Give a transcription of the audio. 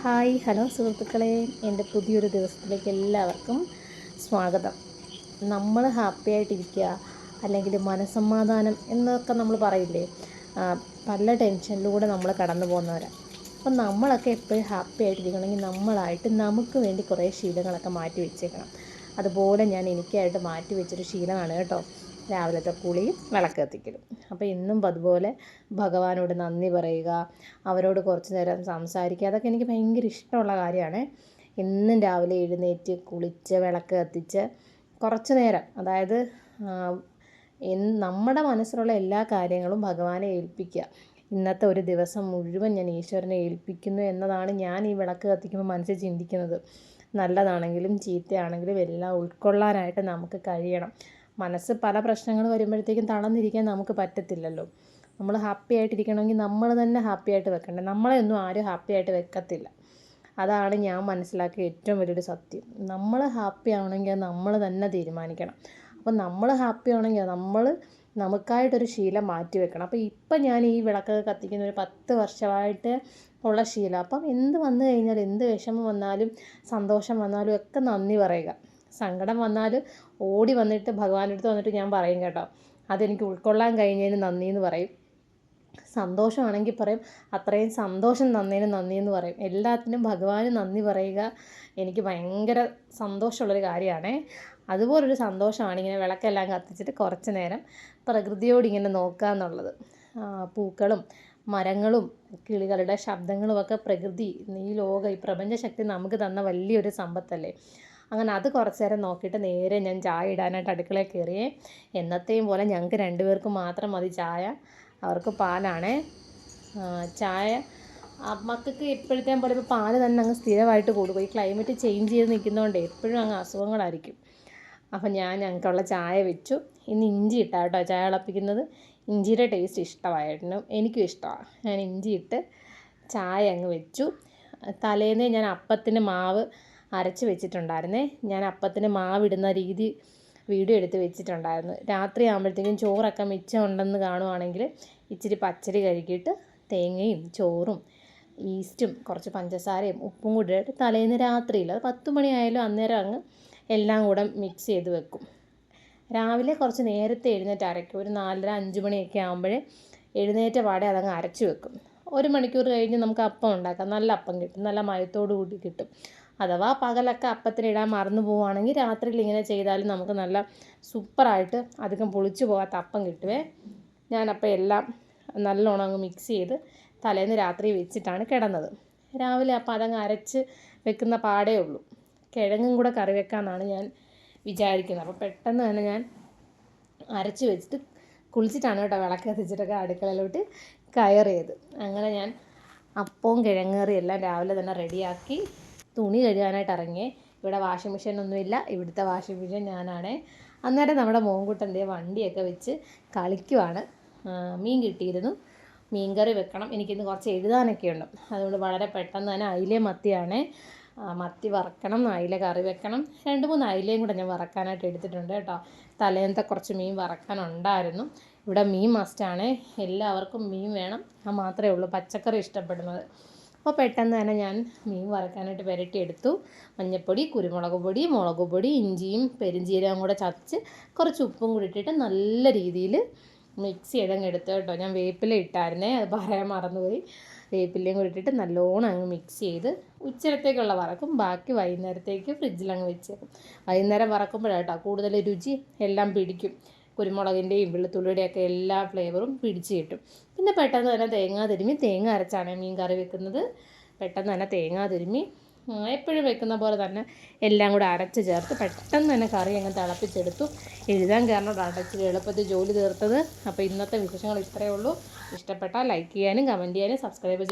Hi hello സുഹൃത്തുക്കളെ, എൻ്റെ പുതിയൊരു ദിവസത്തിലേക്ക് എല്ലാവർക്കും സ്വാഗതം. നമ്മൾ ഹാപ്പി ആയിട്ടിരിക്കുക, അല്ലെങ്കിൽ മനസ്സമാധാനം എന്നൊക്കെ നമ്മൾ പറയില്ലേ, പല ടെൻഷനിലൂടെ നമ്മൾ കടന്നു പോകുന്നവരാണ്. അപ്പം നമ്മളൊക്കെ എപ്പോഴും ഹാപ്പി ആയിട്ടിരിക്കണമെങ്കിൽ നമ്മളായിട്ട് നമുക്ക് വേണ്ടി കുറേ ശീലങ്ങളൊക്കെ മാറ്റി വെച്ചേക്കണം. അതുപോലെ ഞാൻ എനിക്കായിട്ട് മാറ്റി വെച്ചൊരു ശീലമാണ് കേട്ടോ രാവിലത്തെ കുളിയും വിളക്ക് കത്തിക്കലും. അപ്പോൾ ഇന്നും അതുപോലെ ഭഗവാനോട് നന്ദി പറയുക, അവരോട് കുറച്ച് നേരം സംസാരിക്കുക, അതൊക്കെ എനിക്ക് ഭയങ്കര ഇഷ്ടമുള്ള കാര്യമാണ്. എന്നും രാവിലെ എഴുന്നേറ്റ് കുളിച്ച് വിളക്ക് കത്തിച്ച് കുറച്ച് നേരം, അതായത് നമ്മുടെ മനസ്സിലുള്ള എല്ലാ കാര്യങ്ങളും ഭഗവാനെ ഏൽപ്പിക്കുക. ഇന്നത്തെ ഒരു ദിവസം മുഴുവൻ ഞാൻ ഈശ്വരനെ ഏൽപ്പിക്കുന്നു എന്നതാണ് ഞാൻ ഈ വിളക്ക് കത്തിക്കുമ്പോൾ മനസ്സിൽ ചിന്തിക്കുന്നത്. നല്ലതാണെങ്കിലും ചീത്തയാണെങ്കിലും എല്ലാം ഉൾക്കൊള്ളാനായിട്ട് നമുക്ക് കഴിയണം. മനസ്സ് പല പ്രശ്നങ്ങൾ വരുമ്പോഴത്തേക്കും തളർന്നിരിക്കാൻ നമുക്ക് പറ്റത്തില്ലല്ലോ. നമ്മൾ ഹാപ്പി ആയിട്ടിരിക്കണമെങ്കിൽ നമ്മൾ തന്നെ ഹാപ്പി ആയിട്ട് വെക്കണ്ടേ. നമ്മളെ ഒന്നും ആരും ഹാപ്പി ആയിട്ട് വെക്കത്തില്ല. അതാണ് ഞാൻ മനസ്സിലാക്കിയ ഏറ്റവും വലിയൊരു സത്യം. നമ്മൾ ഹാപ്പി ആവണമെങ്കിൽ നമ്മൾ തന്നെ തീരുമാനിക്കണം. അപ്പം നമ്മൾ ഹാപ്പി ആവണമെങ്കിൽ നമുക്കായിട്ടൊരു ശീലം മാറ്റി വെക്കണം. അപ്പോൾ ഇപ്പം ഞാൻ ഈ വിളക്കൊക്കെ കത്തിക്കുന്ന ഒരു 10 വർഷമായിട്ട് ഉള്ള ശീലം. അപ്പം എന്ത് വന്നു കഴിഞ്ഞാലും, എന്ത് വിഷമം വന്നാലും സന്തോഷം വന്നാലും ഒക്കെ നന്ദി പറയുക. സങ്കടം വന്നാൽ ഓടി വന്നിട്ട് ഭഗവാന്റെ അടുത്ത് വന്നിട്ട് ഞാൻ പറയും കേട്ടോ, അതെനിക്ക് ഉൾക്കൊള്ളാൻ കഴിഞ്ഞതിന് നന്ദി എന്ന് പറയും. സന്തോഷമാണെങ്കിൽ പറയും, അത്രയും സന്തോഷം തന്നതിന് നന്ദി എന്ന് പറയും. എല്ലാത്തിനും ഭഗവാന് നന്ദി പറയുക എനിക്ക് ഭയങ്കര സന്തോഷമുള്ളൊരു കാര്യമാണ്. അതുപോലൊരു സന്തോഷമാണ് ഇങ്ങനെ വിളക്കെല്ലാം കത്തിച്ചിട്ട് കുറച്ച് നേരം പ്രകൃതിയോട് ഇങ്ങനെ നോക്കുക എന്നുള്ളത്. പൂക്കളും മരങ്ങളും കിളികളുടെ ശബ്ദങ്ങളുമൊക്കെ പ്രകൃതി, ഈ ലോകം, ഈ പ്രപഞ്ചശക്തി നമുക്ക് തന്ന വലിയൊരു സമ്പത്തല്ലേ. അങ്ങനെ അത് കുറച്ച് നേരം നോക്കിയിട്ട് നേരെ ഞാൻ ചായ ഇടാനായിട്ട് അടുക്കളയിൽ കയറിയേ. എന്നത്തെയും പോലെ ഞങ്ങൾക്ക് 2 പേർക്ക് മാത്രം മതി ചായ, അവർക്ക് പാലാണേ. ചായ മക്കൾക്ക് ഇപ്പോഴത്തെ പോലെ ഇപ്പോൾ പാല് തന്നെ അങ്ങ് സ്ഥിരമായിട്ട് കൊടുക്കും. ഈ ക്ലൈമറ്റ് ചേഞ്ച് ചെയ്ത് നിൽക്കുന്നതുകൊണ്ട് എപ്പോഴും അങ്ങ് അസുഖങ്ങളായിരിക്കും. അപ്പം ഞാൻ ഞങ്ങൾക്കുള്ള ചായ വെച്ചു. ഇന്ന് ഇഞ്ചി ഇട്ടാണ് കേട്ടോ ചായ തിളപ്പിക്കുന്നത്. ഇഞ്ചിയുടെ ടേസ്റ്റ് ഇഷ്ടമായിരുന്നു, എനിക്കും ഇഷ്ടമാണ്. ഞാൻ ഇഞ്ചി ഇട്ട് ചായ അങ്ങ് വെച്ചു. തലേന്നേ ഞാൻ അപ്പത്തിന് മാവ് അരച്ച് വെച്ചിട്ടുണ്ടായിരുന്നേ. ഞാൻ അപ്പത്തിന് മാവിടുന്ന രീതി വീഡിയോ എടുത്ത് വെച്ചിട്ടുണ്ടായിരുന്നു. രാത്രി ആകുമ്പോഴത്തേക്കും ചോറൊക്കെ മിച്ചം ഉണ്ടെന്ന് കാണുവാണെങ്കിൽ ഇച്ചിരി പച്ചരി കഴുകിയിട്ട് തേങ്ങയും ചോറും ഈസ്റ്റും കുറച്ച് പഞ്ചസാരയും ഉപ്പും കൂടി ഇട്ട് തലേന്ന് രാത്രിയിൽ, അത് 10 മണിയായാലും അന്നേരം അങ്ങ് എല്ലാം കൂടെ മിക്സ് ചെയ്ത് വെക്കും. രാവിലെ കുറച്ച് നേരത്തെ എഴുന്നേറ്റ് അരയ്ക്കും. ഒരു 4:30-5 മണിയൊക്കെ ആകുമ്പോഴേ എഴുന്നേറ്റ പാടെ അതങ്ങ് അരച്ച് വെക്കും. 1 മണിക്കൂർ കഴിഞ്ഞ് നമുക്ക് അപ്പം ഉണ്ടാക്കാം. നല്ല അപ്പം കിട്ടും, നല്ല മയത്തോടു കൂടി കിട്ടും. അഥവാ പകലൊക്കെ അപ്പത്തിനിടാൻ മറന്നു പോവുകയാണെങ്കിൽ രാത്രിയിൽ ഇങ്ങനെ ചെയ്താലും നമുക്ക് നല്ല സൂപ്പറായിട്ട് അധികം പുളിച്ചു പോകാത്ത അപ്പം കിട്ടുമേ. ഞാനപ്പോൾ എല്ലാം നല്ലോണം അങ്ങ് മിക്സ് ചെയ്ത് തലേന്ന് രാത്രി വെച്ചിട്ടാണ് കിടന്നത്. രാവിലെ അപ്പോൾ അതങ്ങ് അരച്ച് വെക്കുന്ന പാടേ ഉള്ളൂ. കിഴങ്ങും കൂടെ കറി വെക്കാമെന്നാണ് ഞാൻ വിചാരിക്കുന്നത്. അപ്പോൾ പെട്ടെന്ന് തന്നെ ഞാൻ അരച്ച് വെച്ചിട്ട് കുളിച്ചിട്ടാണ് കേട്ടോ വിളക്ക് കത്തിച്ചിട്ടൊക്കെ അടുക്കളയിലോട്ട് കയറിയത്. അങ്ങനെ ഞാൻ അപ്പവും കിഴങ്ങ് കറിയും എല്ലാം രാവിലെ തന്നെ റെഡിയാക്കി തുണി കഴുകാനായിട്ട് ഇറങ്ങിയേ. ഇവിടെ വാഷിംഗ് മെഷീനൊന്നുമില്ല, ഇവിടുത്തെ വാഷിംഗ് മെഷീൻ ഞാനാണ്. അന്നേരം നമ്മുടെ മോൻകുട്ടൻ്റെ വണ്ടിയൊക്കെ വെച്ച് കളിക്കുവാണ്. മീൻ കിട്ടിയിരുന്നു, മീൻ കറി വെക്കണം. എനിക്കിന്ന് കുറച്ച് എഴുതാനൊക്കെ ഉണ്ട്. അതുകൊണ്ട് വളരെ പെട്ടെന്ന് തന്നെ അയില മത്തിയാണ്, മത്തി വറക്കണം, അയില കറി വെക്കണം. 2-3 അയിലയും കൂടെ ഞാൻ വറക്കാനായിട്ട് എടുത്തിട്ടുണ്ട് കേട്ടോ. തലേന്നത്തെ കുറച്ച് മീൻ വറക്കാനുണ്ടായിരുന്നു. ഇവിടെ മീൻ മസ്റ്റാണ്, എല്ലാവർക്കും മീൻ വേണം. ഞാൻ മാത്രമേ ഉള്ളൂ പച്ചക്കറി ഇഷ്ടപ്പെടുന്നത്. അപ്പോൾ പെട്ടെന്ന് തന്നെ ഞാൻ മീൻ വറക്കാനായിട്ട് പുരട്ടിയെടുത്തു. മഞ്ഞൾപ്പൊടി, കുരുമുളക് പൊടി, മുളക് പൊടി, ഇഞ്ചിയും പെരുംജീരകം കൂടെ ചതച്ച് കുറച്ച് ഉപ്പും കൂടി ഇട്ടിട്ട് നല്ല രീതിയിൽ മിക്സ് ചെയ്തങ്ങ് എടുത്തു കേട്ടോ. ഞാൻ വേപ്പില ഇട്ടായിരുന്നേ, അത് പറയാൻ മറന്നുപോയി. വേപ്പിലയും കൂടി ഇട്ടിട്ട് നല്ലോണം അങ്ങ് മിക്സ് ചെയ്ത് ഉച്ചരത്തേക്കുള്ള വറക്കും. ബാക്കി വൈകുന്നേരത്തേക്ക് ഫ്രിഡ്ജിലങ്ങ് വെച്ചേക്കും. വൈകുന്നേരം വറക്കുമ്പോഴാണ് കേട്ടോ കൂടുതൽ രുചി, എല്ലാം പിടിക്കും. കുരുമുളകിൻ്റെയും വെളുത്തുള്ളിയുടെയൊക്കെ എല്ലാ ഫ്ലേവറും പിടിച്ച് കിട്ടും. പിന്നെ പെട്ടെന്ന് തന്നെ തേങ്ങ അരച്ചാണ് മീൻ കറി വെക്കുന്നത്. പെട്ടെന്ന് തന്നെ തേങ്ങ തിരുമ്മി എപ്പോഴും വെക്കുന്ന പോലെ തന്നെ എല്ലാം കൂടെ അരച്ച് ചേർത്ത് പെട്ടെന്ന് തന്നെ കറി അങ്ങ് തിളപ്പിച്ചെടുത്തു. എഴുതാൻ കാരണം ഇച്ചിരി എളുപ്പത്തിൽ ജോലി തീർത്തത്. അപ്പോൾ ഇന്നത്തെ വിശേഷങ്ങൾ ഇത്രയേ ഉള്ളൂ. ഇഷ്ടപ്പെട്ടാൽ ലൈക്ക് ചെയ്യാനും കമൻറ്റ് ചെയ്യാനും സബ്സ്ക്രൈബ്